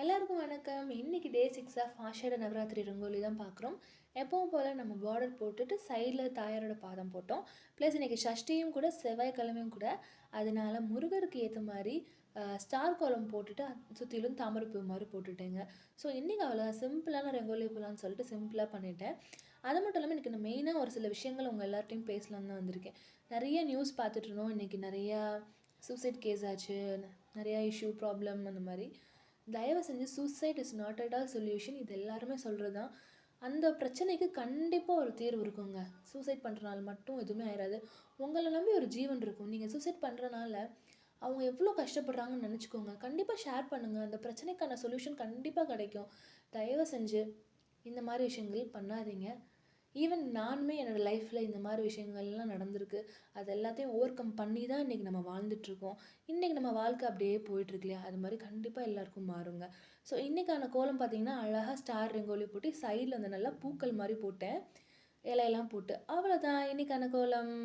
எல்லாருக்கும் வணக்கம். இன்னைக்கு டே 6 ஆஃப் ஆஷாட நவராத்திரி ரங்கோலி தான் பார்க்குறோம். எப்பவும் போல் நம்ம பார்டர் போட்டுட்டு சைடில் தாயாரோட பாதம் போட்டோம். ப்ளஸ் இன்றைக்கி சஷ்டியும் கூட செவ்வாய்க்கிழமையும் கூட. அதனால முருகருக்கு ஏற்ற மாதிரி ஸ்டார் கோலம் போட்டுட்டு சுற்றிலும் தாமரைப்பூ மாதிரி போட்டுட்டேங்க. ஸோ இன்றைக்கி அவ்வளோ சிம்பிளான ரங்கோலி போகலான்னு சொல்லிட்டு சிம்பிளாக பண்ணிட்டேன். அது மட்டும் இல்லாமல் இன்றைக்கி நான் மெயினாக ஒரு சில விஷயங்கள் உங்கள் எல்லார்ட்டையும் பேசலான்னு தான் வந்திருக்கேன். நிறைய நியூஸ் பார்த்துட்டு இருந்தோம். இன்றைக்கி நிறையா சூசைட் கேஸ் ஆச்சு, நிறையா இஷ்யூ ப்ராப்ளம் அந்த மாதிரி. தயவு செஞ்சு suicide is not at all solution. இது எல்லாருமே சொல்கிறது தான். அந்த பிரச்சனைக்கு கண்டிப்பாக ஒரு தீர்வு இருக்குங்க. சூசைட் பண்ணுறனால மட்டும் எதுவுமே ஆயிடாது. உங்களை நம்பி ஒரு ஜீவன் இருக்கும். நீங்கள் சூசைட் பண்ணுறனால அவங்க எவ்வளோ கஷ்டப்படுறாங்கன்னு நினச்சிக்கோங்க. கண்டிப்பாக ஷேர் பண்ணுங்கள். அந்த பிரச்சனைக்கான சொல்யூஷன் கண்டிப்பாக கிடைக்கும். தயவு செஞ்சு இந்த மாதிரி விஷயங்கள் பண்ணாதீங்க. ஈவன் நானுமே என்னோடய லைஃப்பில் இந்த மாதிரி விஷயங்கள்லாம் நடந்திருக்கு. அது எல்லாத்தையும் ஓவர் கம் பண்ணி தான் இன்றைக்கி நம்ம வாழ்ந்துட்டுருக்கோம். இன்றைக்கி நம்ம வாழ்க்கை அப்படியே போயிட்டுருக்கு இல்லையா? அது மாதிரி கண்டிப்பாக எல்லாருக்கும் மாறுங்க. ஸோ இன்றைக்கான கோலம் பார்த்திங்கன்னா, அழகாக ஸ்டார் ரங்கோலி போட்டு சைடில் வந்து நல்லா பூக்கள் மாதிரி போட்டேன். இலையெல்லாம் போட்டு அவ்வளோதான் இன்றைக்கான கோலம்.